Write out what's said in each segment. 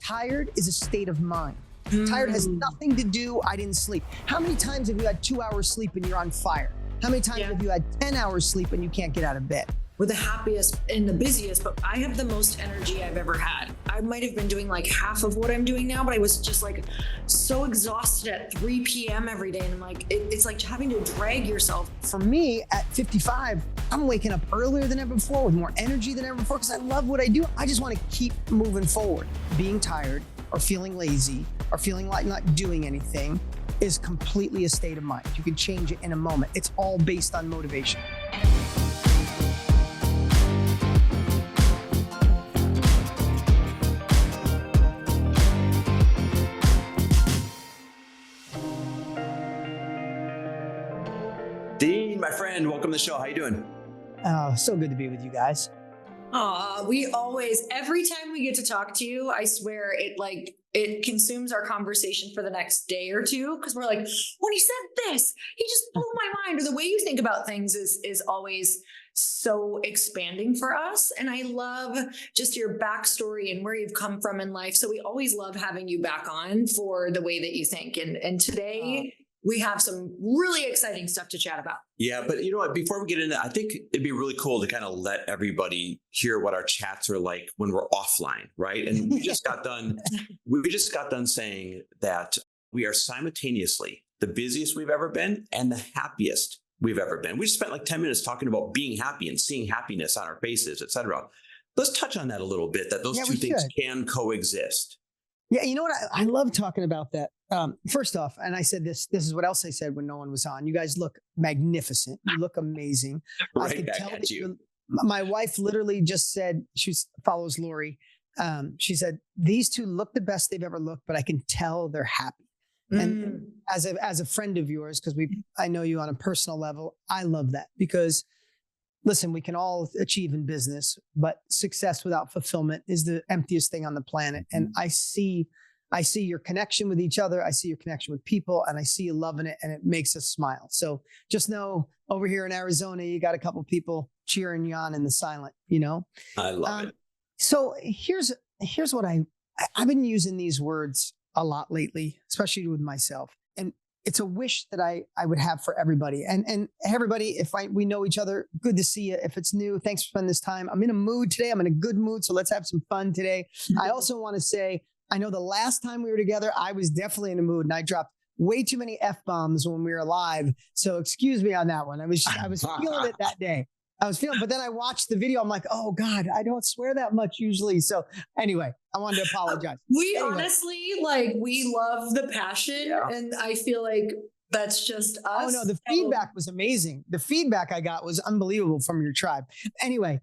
Tired is a state of mind. Tired has nothing to do, I didn't sleep. How many times have you had 2 hours sleep and you're on fire? How many times have you had 10 hours sleep and you can't get out of bed? We're the happiest and the busiest, but I have the most energy I've ever had. I might have been doing like half of what I'm doing now, but I was just like so exhausted at 3 p.m. every day. And I'm like, it's like having to drag yourself. For me, at 55, I'm waking up earlier than ever before with more energy than ever before because I love what I do. I just want to keep moving forward. Being tired or feeling lazy or feeling like not doing anything is completely a state of mind. You can change it in a moment. It's all based on motivation. Dean, my friend, welcome to the show. How you doing? Oh, so good to be with you guys. We always, every time we get to talk to you, I swear it consumes our conversation for the next day or two. Cause we're like, when he said this, he just blew my mind. Or the way you think about things is always so expanding for us. And I love just your backstory and where you've come from in life. So we always love having you back on for the way that you think. And today we have some really exciting stuff to chat about. Yeah, but you know what? Before we get into that, I think it'd be really cool to kind of let everybody hear what our chats are like when we're offline, right? And we just got done saying that we are simultaneously the busiest we've ever been and the happiest we've ever been. We just spent like 10 minutes talking about being happy and seeing happiness on our faces, et cetera. Let's touch on that a little bit, that those two things can coexist. Yeah, you know what? I love talking about that. First off, and I said this is what else I said when no one was on. You guys look magnificent. You look amazing. Right I could back tell at that you. My wife literally just said, follows Lori. She said, these two look the best they've ever looked, but I can tell they're happy. And as a friend of yours, because I know you on a personal level, I love that because listen, we can all achieve in business, but success without fulfillment is the emptiest thing on the planet. And I see your connection with each other. I see your connection with people, and I see you loving it, and it makes us smile. So just know over here in Arizona, you got a couple people cheering you on in the silent, you know? I love it. So here's what I've been using these words a lot lately, especially with myself. And it's a wish that I would have for everybody. And everybody, we know each other, good to see you. If it's new, thanks for spending this time. I'm in a mood today. I'm in a good mood. So let's have some fun today. I also want to say, I know the last time we were together, I was definitely in a mood and I dropped way too many F-bombs when we were live. So excuse me on that one. I was feeling it that day. But then I watched the video. I'm like, oh God, I don't swear that much usually. So anyway, I wanted to apologize. Honestly, we love the passion, and I feel like that's just us. Oh no, the feedback was amazing. The feedback I got was unbelievable from your tribe. Anyway,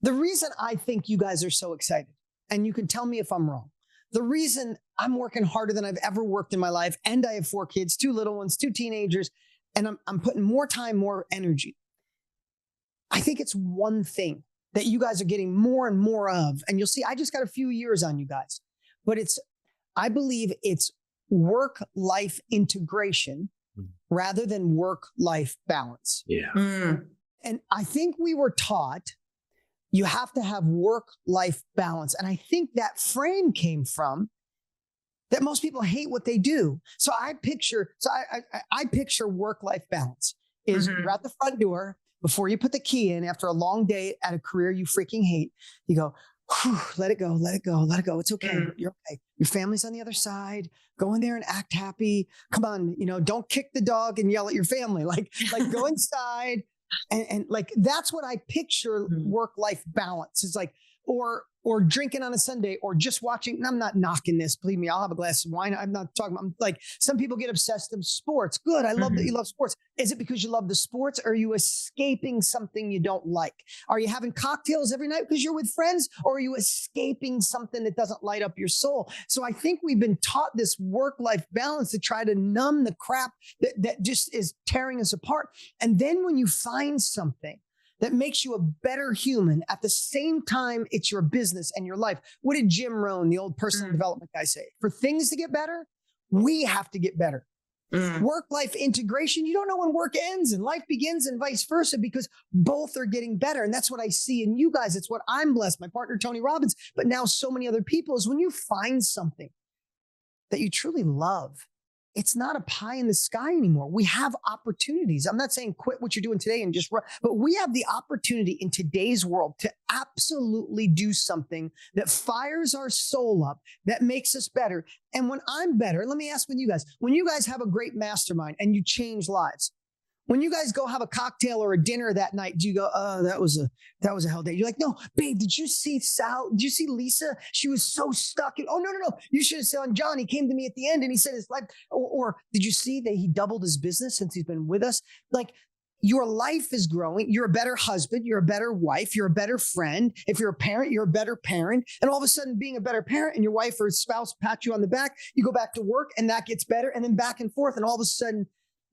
the reason I think you guys are so excited, and you can tell me if I'm wrong, the reason I'm working harder than I've ever worked in my life, and I have 4 kids, 2 little ones, 2 teenagers, and I'm putting more time, more energy. I think it's one thing that you guys are getting more and more of. And you'll see, I just got a few years on you guys, but I believe it's work-life integration rather than work-life balance. Yeah. And I think we were taught you have to have work-life balance. And I think that frame came from that most people hate what they do. So I picture work-life balance is you're at the front door. Before you put the key in after a long day at a career you freaking hate, you go, let it go, let it go, let it go. It's okay. You're okay. Your family's on the other side. Go in there and act happy. Come on, don't kick the dog and yell at your family. Like go inside and like, that's what I picture work-life balance. It's like, or drinking on a Sunday, or just watching. And I'm not knocking this. Believe me, I'll have a glass of wine. I'm not talking. I'm like, some people get obsessed with sports. Good. I love that you love sports. Is it because you love the sports, or are you escaping something you don't like? Are you having cocktails every night because you're with friends, or are you escaping something that doesn't light up your soul? So I think we've been taught this work-life balance to try to numb the crap that just is tearing us apart. And then when you find something that makes you a better human, at the same time, it's your business and your life. What did Jim Rohn, the old personal development guy, say? For things to get better, we have to get better. Work-life integration, you don't know when work ends and life begins and vice versa because both are getting better. And that's what I see in you guys. It's what I'm blessed, my partner, Tony Robbins, but now so many other people is when you find something that you truly love, it's not a pie in the sky anymore. We have opportunities. I'm not saying quit what you're doing today and just run, but we have the opportunity in today's world to absolutely do something that fires our soul up, that makes us better. And when I'm better, let me ask with you guys, when you guys have a great mastermind and you change lives, when you guys go have a cocktail or a dinner that night, do you go, oh, that was a hell day? You're like, no, babe, did you see Sal? Did you see Lisa? She was so stuck. Oh, no. You should have seen John. He came to me at the end and he said his life. Or did you see that he doubled his business since he's been with us? Like your life is growing. You're a better husband. You're a better wife. You're a better friend. If you're a parent, you're a better parent. And all of a sudden being a better parent and your wife or spouse pat you on the back, you go back to work and that gets better and then back and forth. And all of a sudden,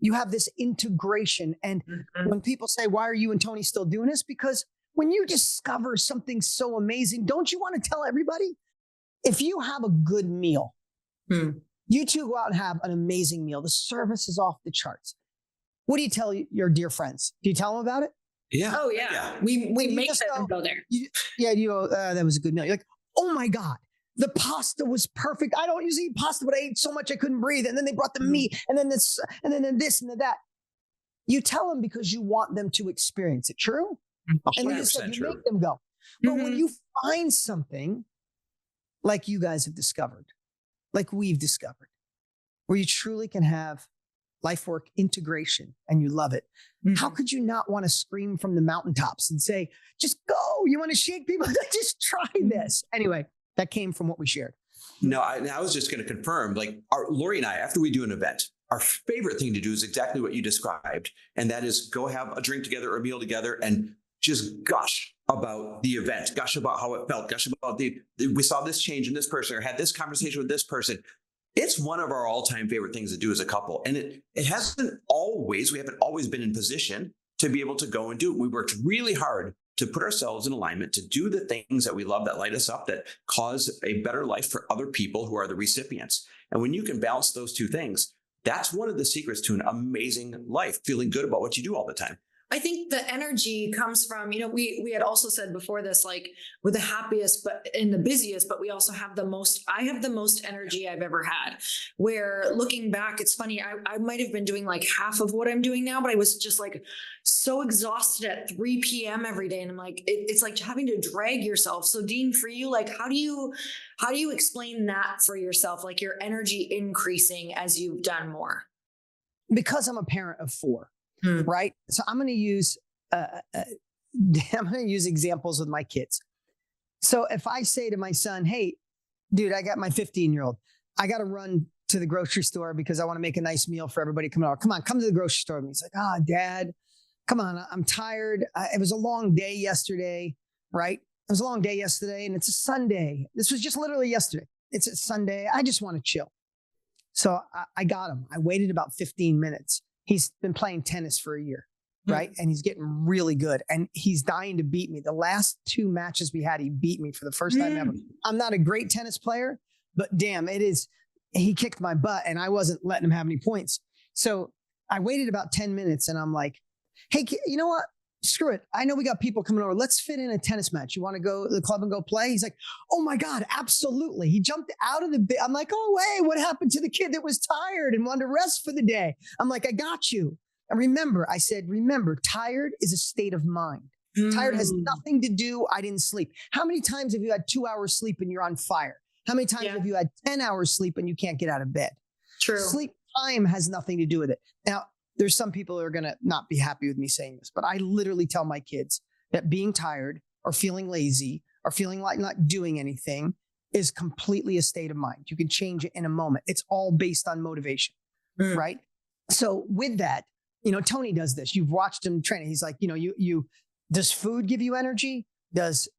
you have this integration. And when people say, why are you and Tony still doing this? Because when you discover something so amazing, don't you want to tell everybody? If you have a good meal, you two go out and have an amazing meal. The service is off the charts. What do you tell your dear friends? Do you tell them about it? Yeah. Oh, yeah. We make them go there. You go, that was a good meal. You're like, oh my God. The pasta was perfect. I don't usually eat pasta, but I ate so much I couldn't breathe. And then they brought the meat and then this and then this and then that. You tell them because you want them to experience it. True? And then you said you make them go. But when you find something like you guys have discovered, like we've discovered, where you truly can have life work integration and you love it, how could you not want to scream from the mountaintops and say, just go? You want to shake people? Just try this. Anyway. That came from what we shared. No, I was just going to confirm, like Lori and I, after we do an event, our favorite thing to do is exactly what you described. And that is go have a drink together or a meal together and just gush about the event, gush about how it felt, gush about we saw this change in this person or had this conversation with this person. It's one of our all-time favorite things to do as a couple. And we haven't always been in position to be able to go and do it. We worked really hard to put ourselves in alignment, to do the things that we love, that light us up, that cause a better life for other people who are the recipients. And when you can balance those two things, that's one of the secrets to an amazing life, feeling good about what you do all the time. I think the energy comes from, we had also said before this, like we're the happiest, but in the busiest, but we also have I have the most energy I've ever had, where looking back, it's funny. I might've been doing like half of what I'm doing now, but I was just like so exhausted at 3 p.m. every day. And I'm like, it's like having to drag yourself. So Dean, for you, like, how do you explain that for yourself? Like your energy increasing as you've done more? Because I'm a parent of 4. Right. So I'm going to use examples with my kids. So if I say to my son, hey, dude, I got my 15-year-old, I got to run to the grocery store because I want to make a nice meal for everybody coming over. Come on, come to the grocery store. And he's like, Dad, come on. I'm tired. It was a long day yesterday. Right. It was a long day yesterday and it's a Sunday. This was just literally yesterday. It's a Sunday. I just want to chill. So I got him. I waited about 15 minutes. He's been playing tennis for a year, right? And he's getting really good. And he's dying to beat me. The last 2 matches we had, he beat me for the first time ever. I'm not a great tennis player, but damn, he kicked my butt and I wasn't letting him have any points. So I waited about 10 minutes and I'm like, hey, you know what? Screw it. I know we got people coming over. Let's fit in a tennis match. You want to go to the club and go play? He's like, oh my God, absolutely. He jumped out of the bed. I'm like, oh, hey, what happened to the kid that was tired and wanted to rest for the day? I'm like, I got you. And remember, tired is a state of mind. Tired has nothing to do. I didn't sleep. How many times have you had 2 hours sleep and you're on fire? How many times have you had 10 hours sleep and you can't get out of bed? True. Sleep time has nothing to do with it. Now, there's some people who are going to not be happy with me saying this, but I literally tell my kids that being tired or feeling lazy or feeling like not doing anything is completely a state of mind. You can change it in a moment. It's all based on motivation, right? So with that, Tony does this. You've watched him train. He's like, does food give you energy? Does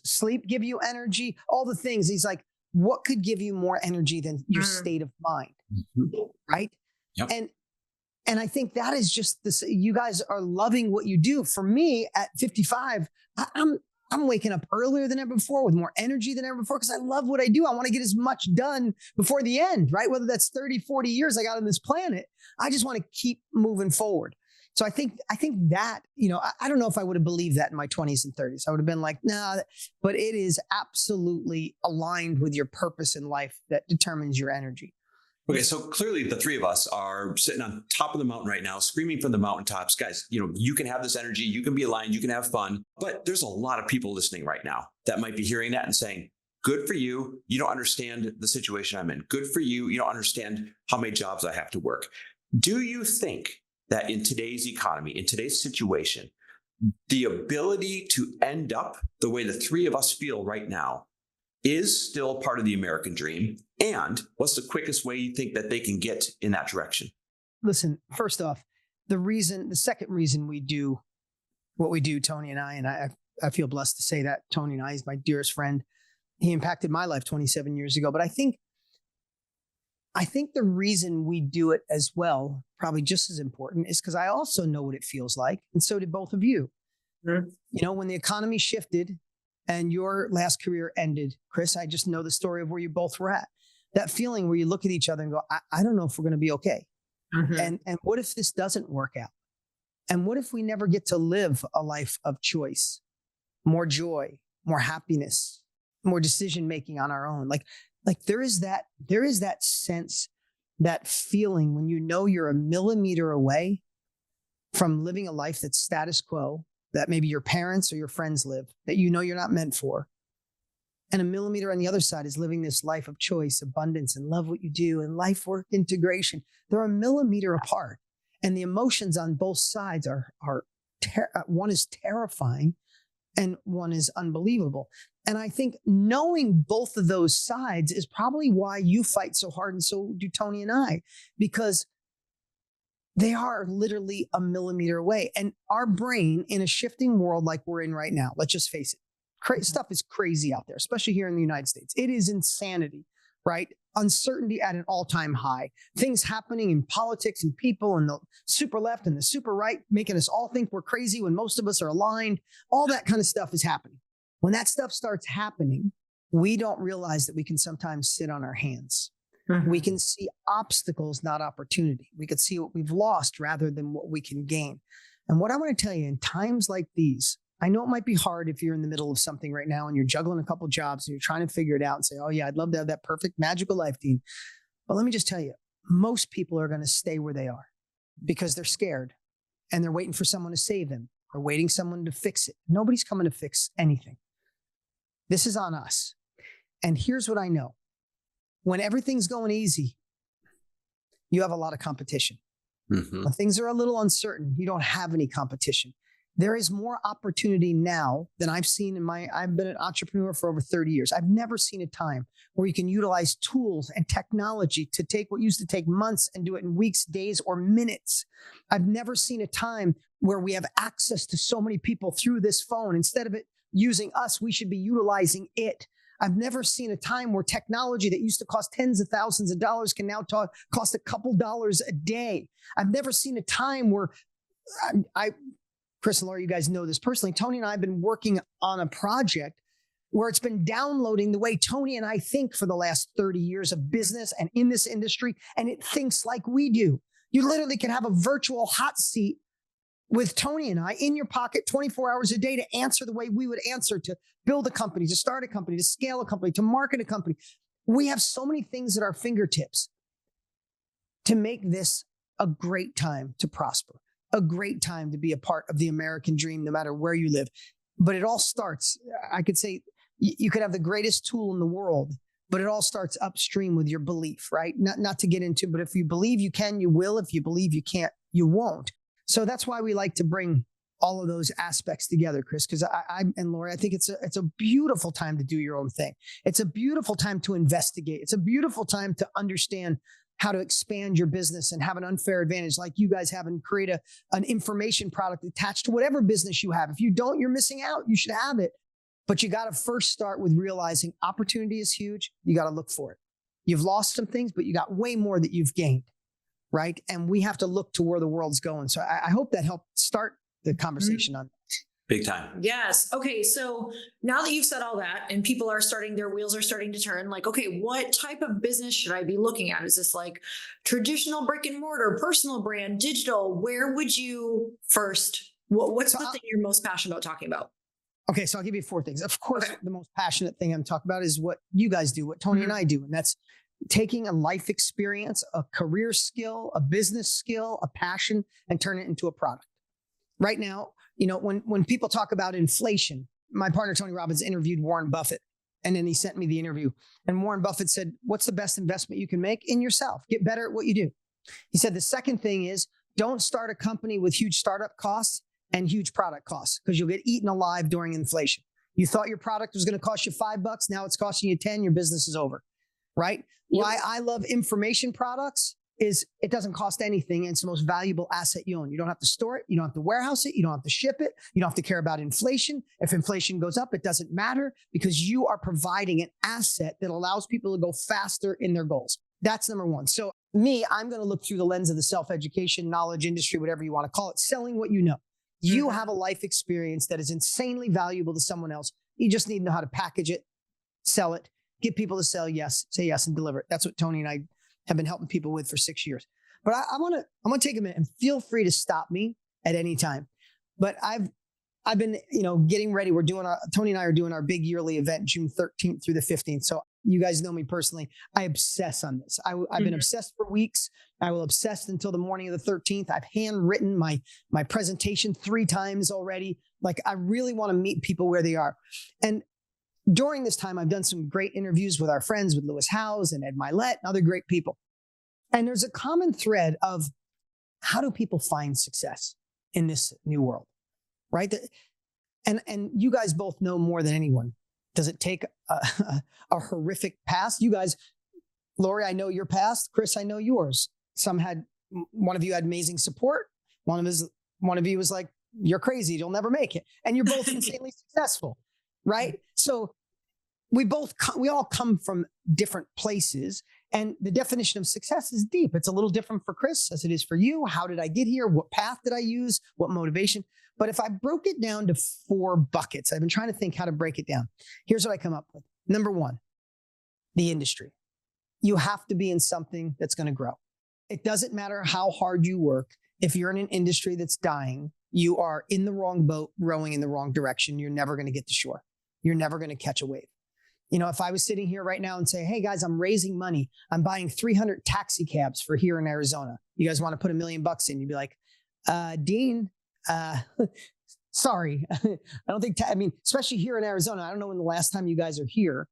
sleep give you energy? All the things. He's like, what could give you more energy than your state of mind, right? Yep. And I think that is just this. You guys are loving what you do. For me, at 55, I'm I'm waking up earlier than ever before with more energy than ever before because I love what I do. I want to get as much done before the end, right? Whether that's 30, 40 years I got on this planet, I just want to keep moving forward. So I think that, I don't know if I would have believed that in my 20s and 30s. I would have been like, nah, but it is absolutely aligned with your purpose in life that determines your energy. Okay, so clearly the three of us are sitting on top of the mountain right now, screaming from the mountaintops. Guys, you can have this energy, you can be aligned, you can have fun, but there's a lot of people listening right now that might be hearing that and saying, good for you. You don't understand the situation I'm in. Good for you. You don't understand how many jobs I have to work. Do you think that in today's economy, in today's situation, the ability to end up the way the three of us feel right now is still part of the American dream? And what's the quickest way you think that they can get in that direction? Listen, first off, the second reason we do what we do, Tony and I feel blessed to say that Tony and I is my dearest friend. He impacted my life 27 years ago. But I think the reason we do it as well, probably just as important, is because I also know what it feels like. And so did both of you. Mm-hmm. When the economy shifted and your last career ended, Chris, I just know the story of where you both were at. That feeling where you look at each other and go, I don't know if we're going to be okay. Mm-hmm. And what if this doesn't work out? And what if we never get to live a life of choice, more joy, more happiness, more decision-making on our own? Like there is that sense, that feeling when you're a millimeter away from living a life that's status quo, that maybe your parents or your friends live, that you're not meant for. And a millimeter on the other side is living this life of choice, abundance, and love what you do, and life work integration. They're a millimeter apart. And the emotions on both sides are one is terrifying and one is unbelievable. And I think knowing both of those sides is probably why you fight so hard, and so do Tony and I, because they are literally a millimeter away. And our brain, in a shifting world like we're in right now, let's just face it, stuff is crazy out there, especially here in the United States. It is insanity, right? Uncertainty at an all-time high. Things happening in politics and people and the super left and the super right, making us all think we're crazy when most of us are aligned. All that kind of stuff is happening. When that stuff starts happening, we don't realize that we can sometimes sit on our hands. Mm-hmm. We can see obstacles, not opportunity. We can see what we've lost rather than what we can gain. And what I want to tell you, in times like these, I know it might be hard if you're in the middle of something right now and you're juggling a couple jobs and you're trying to figure it out and say, oh yeah, I'd love to have that perfect magical life, Dean. But let me just tell you, most people are going to stay where they are because they're scared and they're waiting for someone to save them or waiting someone to fix it. Nobody's coming to fix anything. This is on us. And here's what I know. When everything's going easy, you have a lot of competition. Mm-hmm. When things are a little uncertain, you don't have any competition. There is more opportunity now than I've seen I've been an entrepreneur for over 30 years. I've never seen a time where you can utilize tools and technology to take what used to take months and do it in weeks, days, or minutes. I've never seen a time where we have access to so many people through this phone. Instead of it using us, we should be utilizing it. I've never seen a time where technology that used to cost tens of thousands of dollars can now cost a couple dollars a day. I've never seen a time where Chris and Laura, you guys know this personally. Tony and I have been working on a project where it's been downloading the way Tony and I think for the last 30 years of business and in this industry, and it thinks like we do. You literally can have a virtual hot seat with Tony and I in your pocket 24 hours a day to answer the way we would answer, to build a company, to start a company, to scale a company, to market a company. We have so many things at our fingertips to make this a great time to prosper, a great time to be a part of the American dream, no matter where you live. But it all starts, I could say, you could have the greatest tool in the world, but it all starts upstream with your belief, right? Not to get into, but if you believe you can, you will. If you believe you can't, you won't. So that's why we like to bring all of those aspects together, Chris, because I and Lori, I think it's a beautiful time to do your own thing. It's a beautiful time to investigate. It's a beautiful time to understand how to expand your business and have an unfair advantage like you guys have, and create an information product attached to whatever business you have. If you don't, you're missing out. You should have it. But you got to first start with realizing opportunity is huge. You got to look for it. You've lost some things, but you got way more that you've gained, right? And we have to look to where the world's going. So I hope that helped start the conversation on that. Big time. Yes. Okay. So now that you've said all that and people are starting, their wheels are starting to turn, like, okay, what type of business should I be looking at? Is this like traditional brick and mortar, personal brand, digital? Where would you first, what's the thing you're most passionate about talking about? Okay, so I'll give you 4 things. Of course, the most passionate thing I'm talking about is what you guys do, what Tony and I do. And that's taking a life experience, a career skill, a business skill, a passion, and turn it into a product. Right now, when people talk about inflation, my partner, Tony Robbins, interviewed Warren Buffett. And then he sent me the interview. And Warren Buffett said, what's the best investment you can make? In yourself. Get better at what you do. He said, the second thing is don't start a company with huge startup costs and huge product costs, because you'll get eaten alive during inflation. You thought your product was going to cost you $5. Now it's costing you 10. Your business is over, right? Yep. Why I love information products is it doesn't cost anything. And it's the most valuable asset you own. You don't have to store it. You don't have to warehouse it. You don't have to ship it. You don't have to care about inflation. If inflation goes up, it doesn't matter, because you are providing an asset that allows people to go faster in their goals. That's number one. So I'm going to look through the lens of the self-education, knowledge industry, whatever you want to call it, selling what you know. You have a life experience that is insanely valuable to someone else. You just need to know how to package it, sell it, get people to say yes, and deliver it. That's what Tony and I have been helping people with for 6 years. But I want to take a minute, and feel free to stop me at any time. But I've been, getting ready. Tony and I are doing our big yearly event, June 13th through the 15th. So you guys know me personally. I obsess on this. I've been obsessed for weeks. I will obsess until the morning of the 13th. I've handwritten my presentation 3 times already. Like, I really want to meet people where they are. And during this time, I've done some great interviews with our friends, with Lewis Howes and Ed Milet and other great people. And there's a common thread of, how do people find success in this new world, right? And you guys both know more than anyone. Does it take a horrific past? You guys, Lori, I know your past. Chris, I know yours. One of you had amazing support. One of you was like, you're crazy. You'll never make it. And you're both insanely successful, right? So we all come from different places, and the definition of success is deep. It's a little different for Chris as it is for you. How did I get here? What path did I use? What motivation? But if I broke it down to 4 buckets, I've been trying to think how to break it down. Here's what I come up with. Number 1, the industry. You have to be in something that's going to grow. It doesn't matter how hard you work. If you're in an industry that's dying, you are in the wrong boat, rowing in the wrong direction. You're never going to get to shore. You're never going to catch a wave. If I was sitting here right now and say, hey guys, I'm raising money. I'm buying 300 taxi cabs for here in Arizona. You guys want to put $1 million in? You'd be like, Dean, sorry. I don't think, especially here in Arizona, I don't know when the last time you guys are here.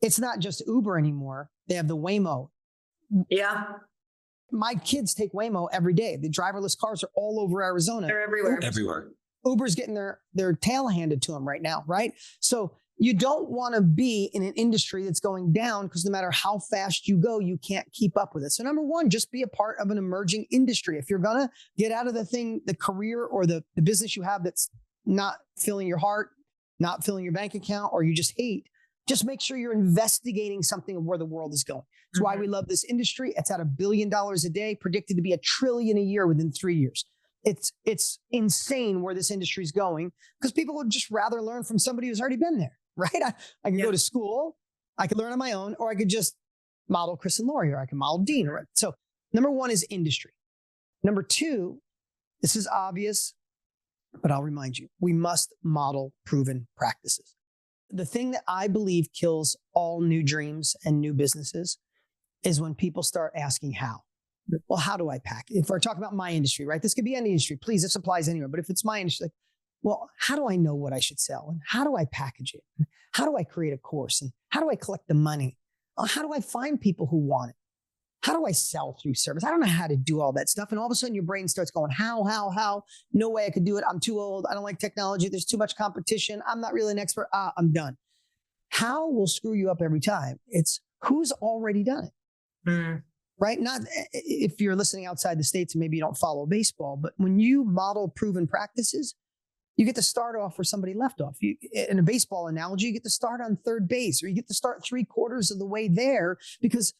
It's not just Uber anymore. They have the Waymo. Yeah. My kids take Waymo every day. The driverless cars are all over Arizona. They're everywhere. Everywhere. Uber's getting their tail handed to them right now, right? So you don't want to be in an industry that's going down, because no matter how fast you go, you can't keep up with it. So number 1, just be a part of an emerging industry. If you're going to get out of the career or the business you have that's not filling your heart, not filling your bank account, or you just hate, just make sure you're investigating something of where the world is going. That's why we love this industry. It's at $1 billion a day, predicted to be $1 trillion a year within 3 years. It's insane where this industry is going, because people would just rather learn from somebody who's already been there, right? I can go to school, I could learn on my own, or I could just model Chris and Lori, or I can model Dean. So number 1 is industry. Number 2, this is obvious, but I'll remind you, we must model proven practices. The thing that I believe kills all new dreams and new businesses is when people start asking how. Well, how do I pack? If we're talking about my industry, right? This could be any industry. Please, this applies anywhere. But if it's my industry, well, how do I know what I should sell? And how do I package it? And how do I create a course? And how do I collect the money? How do I find people who want it? How do I sell through service? I don't know how to do all that stuff. And all of a sudden your brain starts going, how? No way I could do it. I'm too old. I don't like technology. There's too much competition. I'm not really an expert. I'm done. How will screw you up every time. It's who's already done it. Right? Not if you're listening outside the States and maybe you don't follow baseball, but when you model proven practices, you get to start off where somebody left off. In a baseball analogy, you get to start on third base, or you get to start 3/4 of the way there, because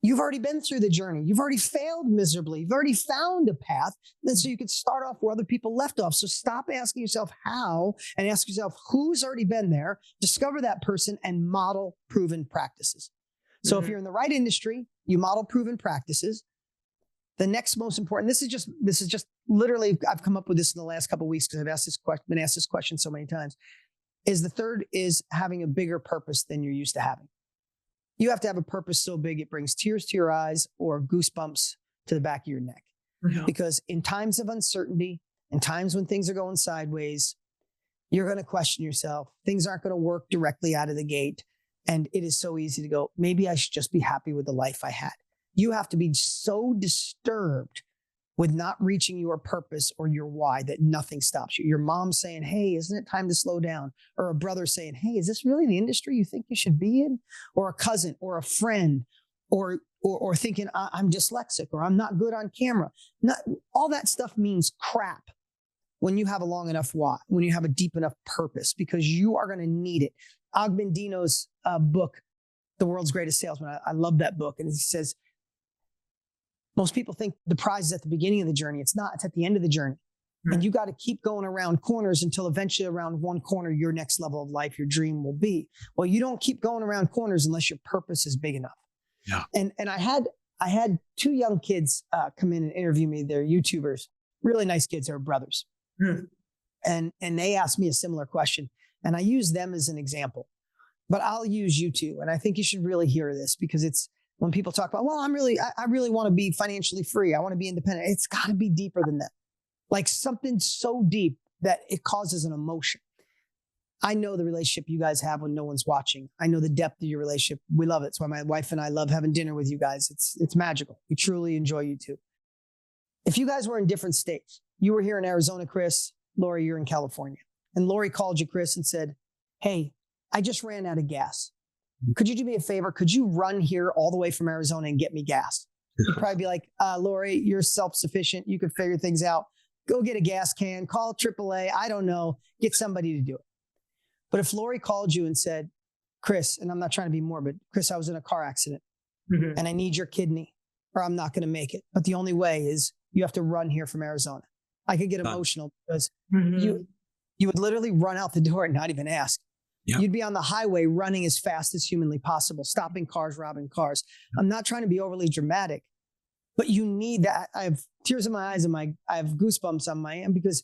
You've already been through the journey. You've already failed miserably. You've already found a path. And so you could start off where other people left off. So stop asking yourself how and ask yourself who's already been there, discover that person and model proven practices. So if you're in the right industry, you model proven practices. The next most important, this is just literally, I've come up with this in the last couple of weeks because I've been asked this question so many times, is the third is having a bigger purpose than you're used to having. You have to have a purpose so big it brings tears to your eyes or goosebumps to the back of your neck. Yeah. Because in times of uncertainty, in times when things are going sideways, you're going to question yourself. Things aren't going to work directly out of the gate. And it is so easy to go, maybe I should just be happy with the life I had. You have to be so disturbed with not reaching your purpose or your why that nothing stops you. Your mom saying, hey, isn't it time to slow down? Or a brother saying, hey, is this really the industry you think you should be in? Or a cousin or a friend or thinking I'm dyslexic or I'm not good on camera. All that stuff means crap when you have a long enough why, when you have a deep enough purpose, because you are going to need it. Og Mandino's book, The World's Greatest Salesman, I love that book. And he says, most people think the prize is at the beginning of the journey. It's not. It's at the end of the journey. And you got to keep going around corners until eventually around one corner, your next level of life, your dream will be. Well, you don't keep going around corners unless your purpose is big enough. Yeah. And I had two young kids come in and interview me. They're YouTubers, really nice kids. They're brothers. And they asked me a similar question. And I use them as an example. But I'll use you too. And I think you should really hear this because it's, when people talk about, well, I really want to be financially free. I want to be independent. It's got to be deeper than that. Like something so deep that it causes an emotion. I know the relationship you guys have when no one's watching. I know the depth of your relationship. We love it. It's why my wife and I love having dinner with you guys. It's magical. We truly enjoy you too. If you guys were in different states, you were here in Arizona, Chris, Lori, you're in California. And Lori called you, Chris, and said, hey, I just ran out of gas. Could you do me a favor? Could you run here all the way from Arizona and get me gas? You'd probably be like, Lori, you're self-sufficient. You could figure things out. Go get a gas can, call AAA. I don't know. Get somebody to do it. But if Lori called you and said, Chris, and I'm not trying to be morbid, Chris, I was in a car accident and I need your kidney or I'm not going to make it. But the only way is you have to run here from Arizona. I could get emotional because you would literally run out the door and not even ask. Yep. You'd be on the highway running as fast as humanly possible, stopping cars, robbing cars. I'm not trying to be overly dramatic, but you need that. I have tears in my eyes and I have goosebumps on my end because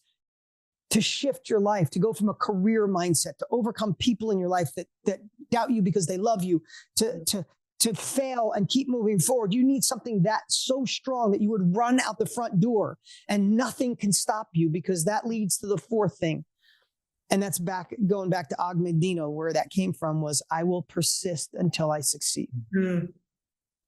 to shift your life, to go from a career mindset, to overcome people in your life that doubt you because they love you, to fail and keep moving forward, you need something that's so strong that you would run out the front door and nothing can stop you, because that leads to the fourth thing. And that's going back to Og Mandino, where that came from was, I will persist until I succeed.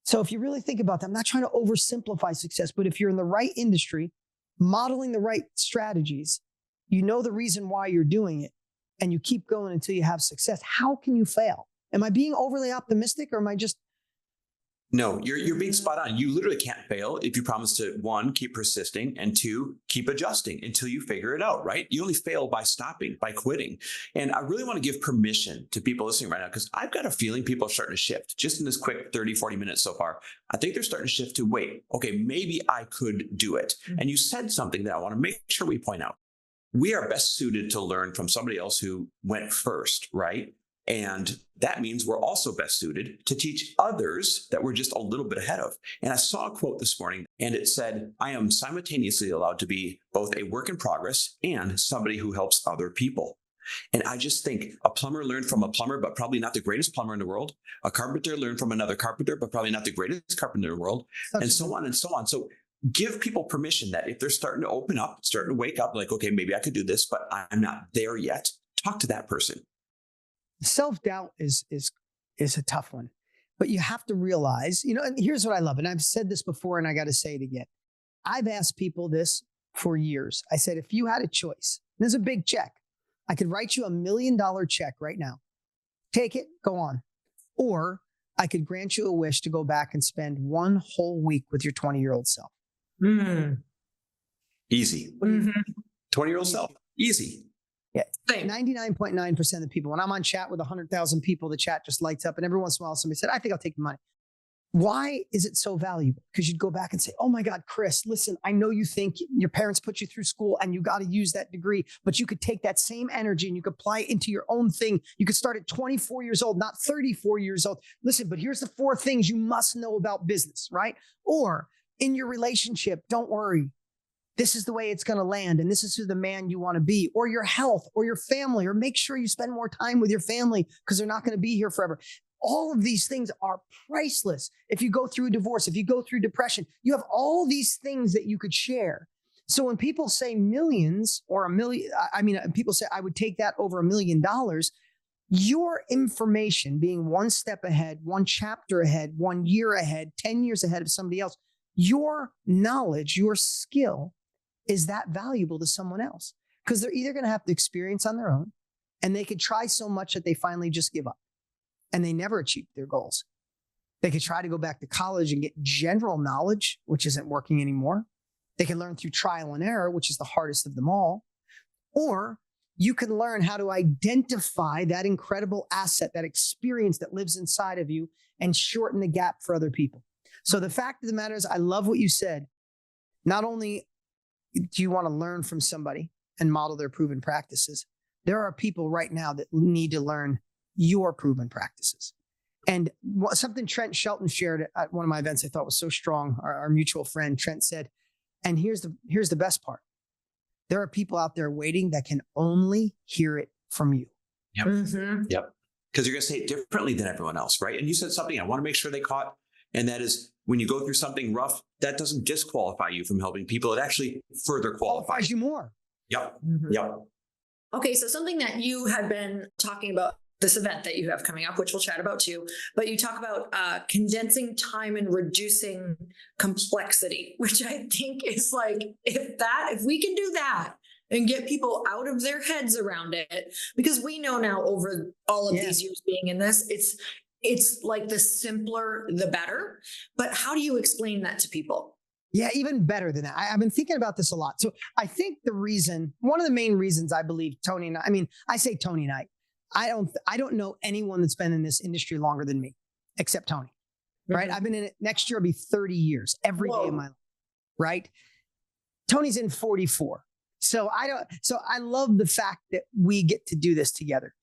So if you really think about that, I'm not trying to oversimplify success, but if you're in the right industry, modeling the right strategies, you know the reason why you're doing it, and you keep going until you have success, how can you fail? Am I being overly optimistic or am I just... No, you're being spot on. You literally can't fail if you promise to, one, keep persisting, and two, keep adjusting until you figure it out, right? You only fail by stopping, by quitting. And I really want to give permission to people listening right now, because I've got a feeling people are starting to shift just in this quick 30, 40 minutes so far. I think they're starting to shift to, wait, okay, maybe I could do it. And you said something that I want to make sure we point out. We are best suited to learn from somebody else who went first, right? And that means we're also best suited to teach others that we're just a little bit ahead of. And I saw a quote this morning, and it said, I am simultaneously allowed to be both a work in progress and somebody who helps other people. And I just think a plumber learned from a plumber, but probably not the greatest plumber in the world. A carpenter learned from another carpenter, but probably not the greatest carpenter in the world, and so on and so on. So give people permission that if they're starting to open up, starting to wake up, like, okay, maybe I could do this, but I'm not there yet. Talk to that person. Self-doubt is a tough one, but you have to realize, and here's what I love. And I've said this before and I got to say it again. I've asked people this for years. I said, if you had a choice, there's a big check. I could write you $1 million check right now. Take it, go on. Or I could grant you a wish to go back and spend one whole week with your 20-year-old self. Easy. 20-year-old self. Easy. Yeah, 99.9% of the people, when I'm on chat with 100,000 people, the chat just lights up. And every once in a while, somebody said, I think I'll take the money. Why is it so valuable? Because you'd go back and say, oh my God, Chris, listen, I know you think your parents put you through school and you got to use that degree, but you could take that same energy and you could apply it into your own thing. You could start at 24 years old, not 34 years old. Listen, but here's the 4 things you must know about business, right? Or in your relationship, don't worry. This is the way it's going to land. And this is who the man you want to be, or your health, or your family, or make sure you spend more time with your family because they're not going to be here forever. All of these things are priceless. If you go through a divorce, if you go through depression, you have all these things that you could share. So when people say millions or $1 million, people say, I would take that over $1 million. Your information being one step ahead, one chapter ahead, 1 year ahead, 10 years ahead of somebody else, your knowledge, your skill is that valuable to someone else because they're either going to have to experience on their own and they could try so much that they finally just give up. And they never achieved their goals. They could try to go back to college and get general knowledge, which isn't working anymore. They can learn through trial and error, which is the hardest of them all. Or you can learn how to identify that incredible asset, that experience that lives inside of you and shorten the gap for other people. So the fact of the matter is, I love what you said. Not only do you want to learn from somebody and model their proven practices, there are people right now that need to learn your proven practices. And something Trent Shelton shared at one of my events I thought was so strong. Our mutual friend, Trent, said, and here's the best part. There are people out there waiting that can only hear it from you. Yep. Mm-hmm. Yep. Because you're going to say it differently than everyone else, right? And you said something I want to make sure they caught. And that is, when you go through something rough, that doesn't disqualify you from helping people. It actually further qualifies you more. Yep. Mm-hmm. Yep. Okay. So something that you had been talking about, this event that you have coming up, which we'll chat about too, but you talk about condensing time and reducing complexity, which I think is like, if we can do that and get people out of their heads around it, because we know now over all of these years being in this, it's like the simpler, the better. But how do you explain that to people? Yeah, even better than that. I've been thinking about this a lot. So I think one of the main reasons I believe Tony and I say Tony and I don't know anyone that's been in this industry longer than me, except Tony, right? I've been in it. Next year will be 30 years, every day of my life, right? Tony's in 44. So I love the fact that we get to do this together.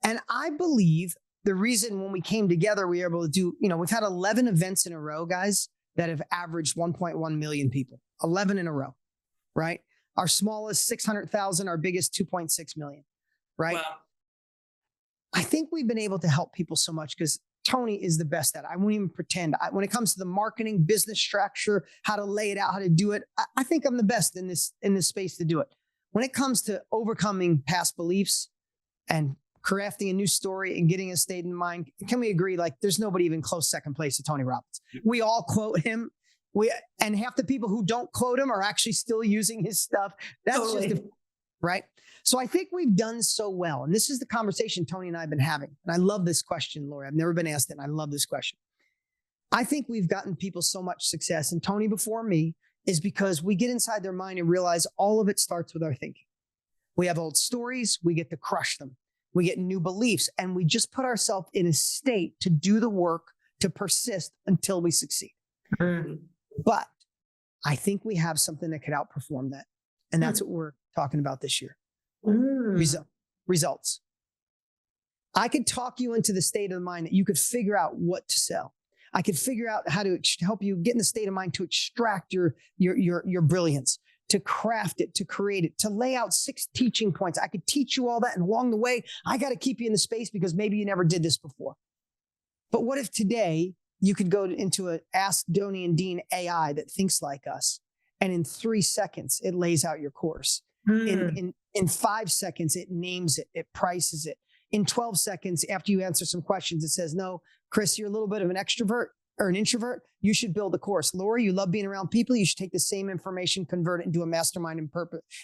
And I believe the reason when we came together, we were able to do, we've had 11 events in a row, guys, that have averaged 1.1 million people, 11 in a row, right? Our smallest 600,000, our biggest 2.6 million, right? Wow. I think we've been able to help people so much because Tony is the best at it. I won't even pretend. When it comes to the marketing, business structure, how to lay it out, how to do it, I think I'm the best in this space to do it. When it comes to overcoming past beliefs and crafting a new story and getting a state in mind, can we agree? Like, there's nobody even close second place to Tony Robbins. We all quote him. And half the people who don't quote him are actually still using his stuff. That's just right. So I think we've done so well. And this is the conversation Tony and I have been having. And I love this question, Lori. I've never been asked it. And I love this question. I think we've gotten people so much success, and Tony before me, is because we get inside their mind and realize all of it starts with our thinking. We have old stories. We get to crush them. We get new beliefs, and we just put ourselves in a state to do the work, to persist until we succeed. But I think we have something that could outperform that. And that's what we're talking about this year. Results. I could talk you into the state of the mind that you could figure out what to sell. I could figure out how to help you get in the state of mind to extract your brilliance, to craft it, to create it, to lay out 6 teaching points. I could teach you all that. And along the way, I got to keep you in the space because maybe you never did this before. But what if today you could go into a Ask Tony and Dean AI that thinks like us, and in 3 seconds, it lays out your course. In 5 seconds, it names it, it prices it. In 12 seconds, after you answer some questions, it says, no, Chris, you're a little bit of an extrovert or an introvert. You should build a course. Lori, you love being around people. You should take the same information, convert it into a mastermind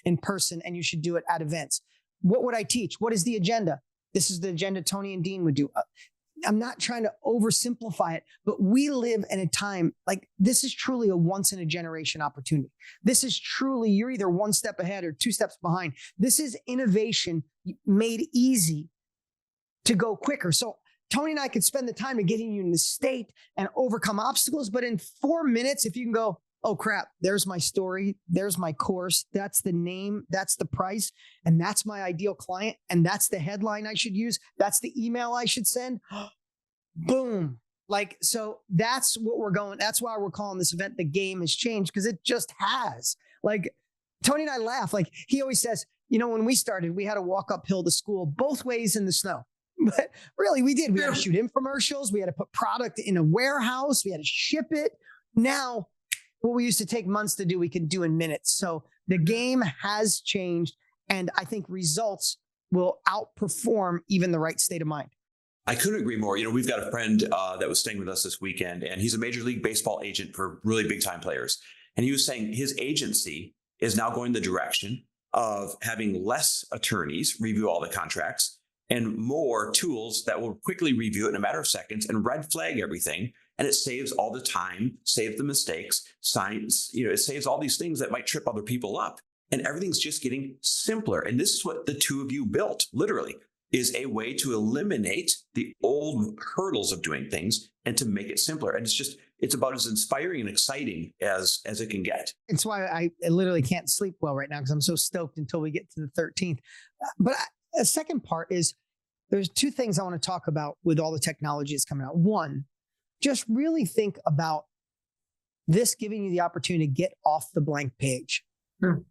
in person, and you should do it at events. What would I teach? What is the agenda? This is the agenda Tony and Dean would do. I'm not trying to oversimplify it, but we live in a time like this is truly a once in a generation opportunity. This is truly, you're either 1 step ahead or 2 steps behind. This is innovation made easy to go quicker. So Tony and I could spend the time of getting you in the state and overcome obstacles. But in 4 minutes, if you can go, oh crap, there's my story, there's my course, that's the name, that's the price, and that's my ideal client, and that's the headline I should use, that's the email I should send. Boom. Like, so that's what we're going. That's why we're calling this event The Game Has Changed, because it just has. Like, Tony and I laugh. Like, he always says, when we started, we had to walk uphill to school both ways in the snow. But really, we did. We had to shoot infomercials. We had to put product in a warehouse. We had to ship it. Now, what we used to take months to do, we can do in minutes. So the game has changed. And I think results will outperform even the right state of mind. I couldn't agree more. We've got a friend that was staying with us this weekend, and he's a Major League Baseball agent for really big time players. And he was saying his agency is now going the direction of having less attorneys review all the contracts and more tools that will quickly review it in a matter of seconds and red flag everything. And it saves all the time, saves the mistakes, signs, it saves all these things that might trip other people up. And everything's just getting simpler. And this is what the two of you built, literally, is a way to eliminate the old hurdles of doing things and to make it simpler. And it's about as inspiring and exciting as it can get. It's why I literally can't sleep well right now, because I'm so stoked until we get to the 13th. But a second part is there's two things I want to talk about with all the technology that's coming out. One, just really think about this giving you the opportunity to get off the blank page. Right?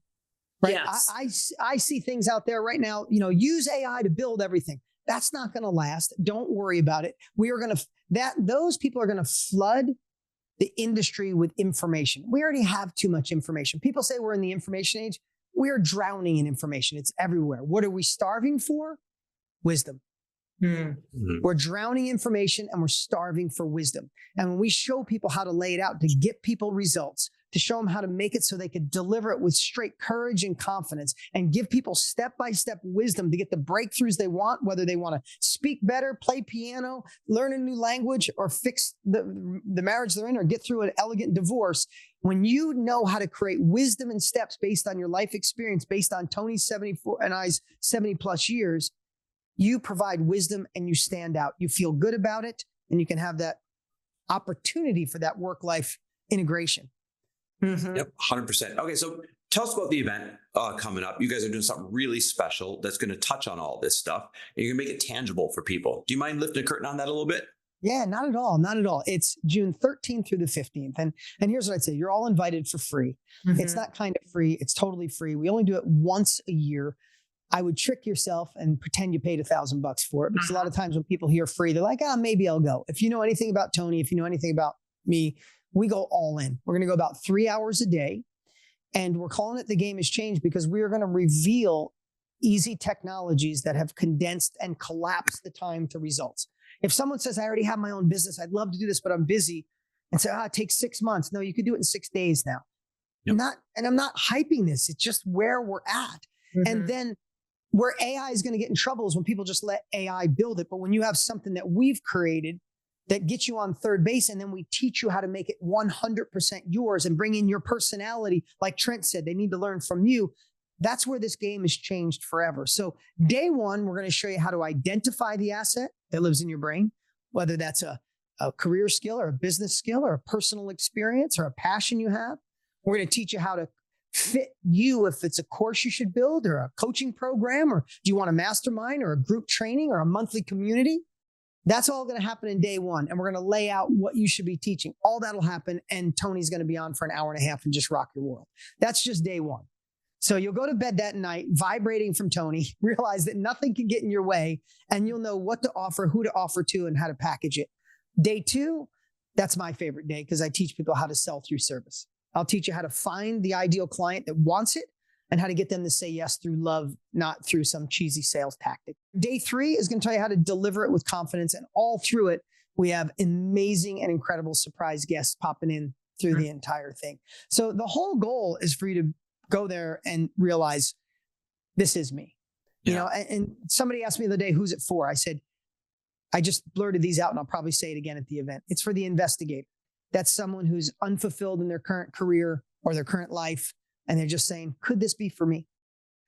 Yes. I see things out there right now, use AI to build everything. That's not going to last. Don't worry about it. Those people are going to flood the industry with information. We already have too much information. People say we're in the information age. We're drowning in information. It's everywhere. What are we starving for? Wisdom. Mm-hmm. We're drowning information and we're starving for wisdom. And when we show people how to lay it out to get people results, to show them how to make it so they could deliver it with straight courage and confidence, and give people step-by-step wisdom to get the breakthroughs they want, whether they want to speak better, play piano, learn a new language, or fix the marriage they're in, or get through an elegant divorce. When you know how to create wisdom and steps based on your life experience, based on Tony's 74 and I's 70 plus years, you provide wisdom and you stand out. You feel good about it, and you can have that opportunity for that work-life integration. Mm-hmm. Yep, 100%. Okay, so tell us about the event coming up. You guys are doing something really special that's going to touch on all this stuff, and you're going to make it tangible for people. Do you mind lifting a curtain on that a little bit? Yeah, not at all. Not at all. It's June 13th through the 15th. And here's what I'd say. You're all invited for free. Mm-hmm. It's not kind of free. It's totally free. We only do it once a year. I would trick yourself and pretend you paid $1,000 for it, because a lot of times when people hear free, they're like, maybe I'll go. If you know anything about Tony, if you know anything about me, we go all in. We're going to go about 3 hours a day, and we're calling it The Game Has Changed because we are going to reveal easy technologies that have condensed and collapsed the time to results. If someone says, I already have my own business, I'd love to do this, but I'm busy, and say, it takes 6 months. No, you could do it in 6 days now. Yep. I'm not hyping this. It's just where we're at. Mm-hmm. And then where AI is going to get in trouble is when people just let AI build it. But when you have something that we've created that gets you on third base, and then we teach you how to make it 100% yours and bring in your personality, like Trent said, they need to learn from you. That's where this game has changed forever. So day one, we're going to show you how to identify the asset that lives in your brain, whether that's a career skill or a business skill or a personal experience or a passion you have. We're going to teach you how to fit you, if it's a course you should build or a coaching program, or do you want a mastermind or a group training or a monthly community? That's all going to happen in day one. And we're going to lay out what you should be teaching. All that'll happen. And Tony's going to be on for an hour and a half and just rock your world. That's just day one. So you'll go to bed that night vibrating from Tony, realize that nothing can get in your way, and you'll know what to offer, who to offer to, and how to package it. Day two, that's my favorite day because I teach people how to sell through service. I'll teach you how to find the ideal client that wants it and how to get them to say yes through love, not through some cheesy sales tactic. Day three is going to tell you how to deliver it with confidence. And all through it, we have amazing and incredible surprise guests popping in through the entire thing. So the whole goal is for you to go there and realize this is me. Yeah. You know, and somebody asked me the other day, who's it for? I said, I just blurted these out and I'll probably say it again at the event. It's for the investigator. That's someone who's unfulfilled in their current career or their current life. And they're just saying, could this be for me?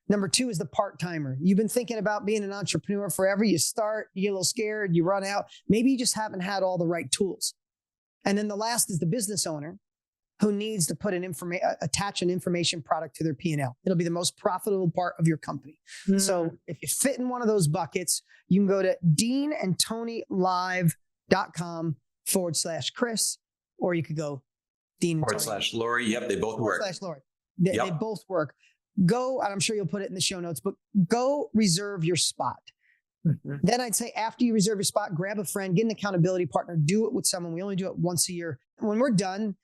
Number 2 is the part-timer. You've been thinking about being an entrepreneur forever. You start, you get a little scared, you run out. Maybe you just haven't had all the right tools. And then the last is the business owner who needs to put attach an information product to their P&L. It'll be the most profitable part of your company. So if you fit in one of those buckets, you can go to deanandtonylive.com/Chris, or you could go Dean /Lori. Yep, they both work. /Lori. They both work. Go, and I'm sure you'll put it in the show notes, but go reserve your spot. Then I'd say after you reserve your spot, grab a friend, get an accountability partner, do it with someone. We only do it once a year. When we're done,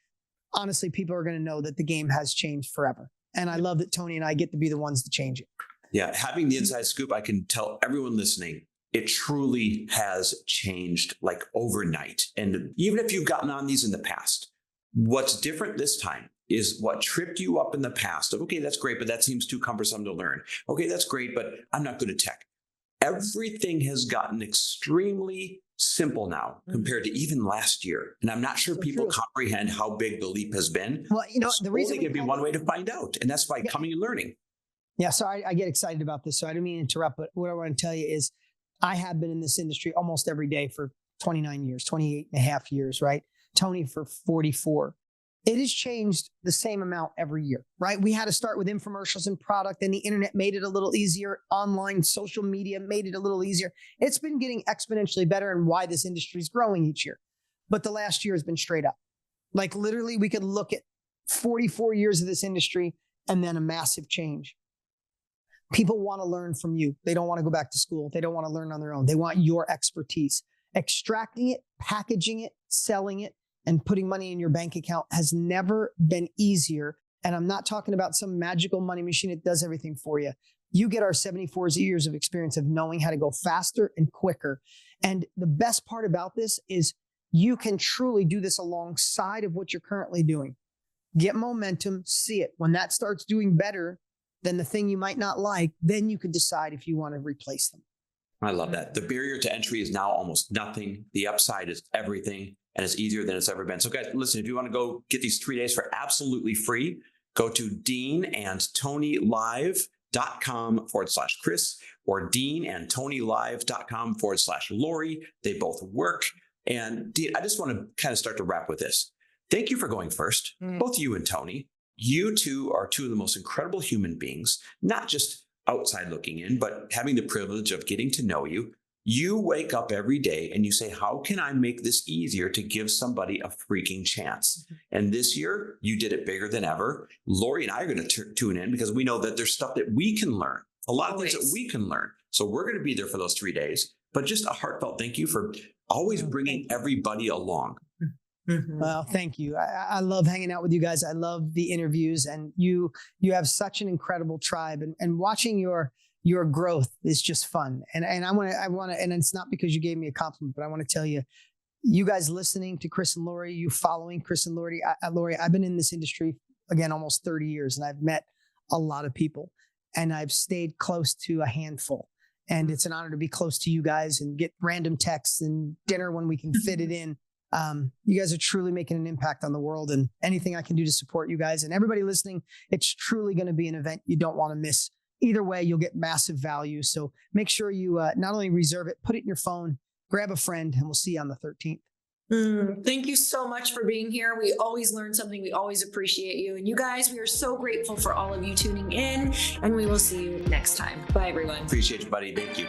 honestly, people are going to know that the game has changed forever. And I love that Tony and I get to be the ones to change it. Yeah. Having the inside scoop, I can tell everyone listening, it truly has changed like overnight. And even if you've gotten on these in the past, what's different this time is what tripped you up in the past of, okay, that's great, but that seems too cumbersome to learn. Okay, that's great, but I'm not good at tech. Everything has gotten extremely simple now compared to even last year. And I'm not sure people comprehend how big the leap has been. Well, the reason can be one way to find out, and that's by coming and learning. Yeah, so I get excited about this. So I didn't mean to interrupt, but what I want to tell you is I have been in this industry almost every day for 29 years, 28 and a half years, right? Tony for 44. It has changed the same amount every year, right? We had to start with infomercials and product, and the internet made it a little easier. Online social media made it a little easier. It's been getting exponentially better, and why this industry is growing each year. But the last year has been straight up. Like literally, we could look at 44 years of this industry and then a massive change. People want to learn from you. They don't want to go back to school. They don't want to learn on their own. They want your expertise. Extracting it, packaging it, selling it, and putting money in your bank account has never been easier. And I'm not talking about some magical money machine that does everything for you. You get our 74 years of experience of knowing how to go faster and quicker. And the best part about this is you can truly do this alongside of what you're currently doing. Get momentum, see it. When that starts doing better than the thing you might not like, then you can decide if you want to replace them. I love that. The barrier to entry is now almost nothing. The upside is everything, and it's easier than it's ever been. So guys, listen, if you want to go get these 3 days for absolutely free, go to deanandtonylive.com/Chris or deanandtonylive.com/Lori. They both work. And Dean, I just want to kind of start to wrap with this. Thank you for going first, both you and Tony. You two are two of the most incredible human beings, not just outside looking in, but having the privilege of getting to know you. You wake up every day and you say, how can I make this easier to give somebody a freaking chance? And this year, you did it bigger than ever. Lori and I are going to tune in because we know that there's stuff that we can learn, a lot of things that we can learn. So we're going to be there for those 3 days. But just a heartfelt thank you for always bringing everybody along. Well, thank you. I love hanging out with you guys. I love the interviews, and you have such an incredible tribe, and watching your growth is just fun. And I want to, and it's not because you gave me a compliment, but I want to tell you, you guys listening to Chris and Lori, you following Chris and Lori, I've been in this industry again, almost 30 years, and I've met a lot of people, and I've stayed close to a handful. And it's an honor to be close to you guys and get random texts and dinner when we can fit it in. You guys are truly making an impact on the world, and anything I can do to support you guys and everybody listening, it's truly going to be an event you don't want to miss. Either way, you'll get massive value. So make sure you not only reserve it, put it in your phone, grab a friend, and we'll see you on the 13th. Thank you so much for being here. We always learn something. We always appreciate you. And you guys, we are so grateful for all of you tuning in, and we will see you next time. Bye, everyone. Appreciate you, buddy. Thank you.